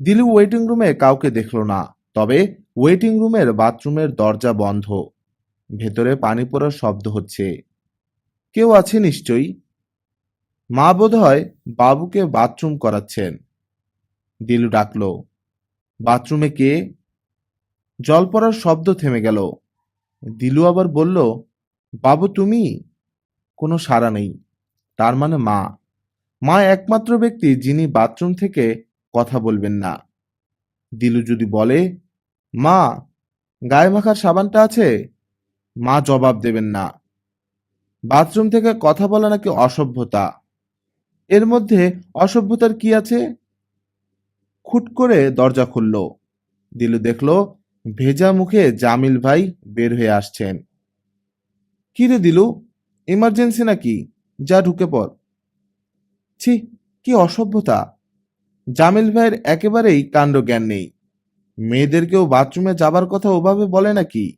দিলু waiting রুমে কাউকে দেখল না। তবে ওয়েটিং রুমের বাথরুমের দরজা বন্ধ। ভেতরে পানি পড়ার শব্দ হচ্ছে। কেউ আছে নিশ্চয়ই। মা বোধহয় বাবুকে বাথরুম করাচ্ছেন। দিলু ডাকলো, বাথরুমে কে? জল পড়ার শব্দ থেমে গেল। দিলু আবার বলল, বাবু তুমি? কোনো সাড়া নেই। তার মানে মা। মা একমাত্র ব্যক্তি যিনি বাথরুম থেকে কথা বলবেন না। দিলু যদি বলে, মা, গায়ে মাখার সাবানটা আছে? মা জবাব দেবেন না। বাথরুম থেকে কথা বলা নাকি অসভ্যতা। এর মধ্যে অসভ্যতার কি আছে? খুট করে দরজা খুলল। দিলু দেখল ভেজা মুখে জামিল ভাই বের হয়ে আসছেন। কি রে দিলু, ইমার্জেন্সি নাকি? যা ঢুকে পড়। ছি, কি অসভ্যতা! জামিল ভাইয়ের একেবারেই কাণ্ডজ্ঞান নেই। মেয়েদেরকেও বাথরুমে যাবার কথা ওভাবে বলে নাকি?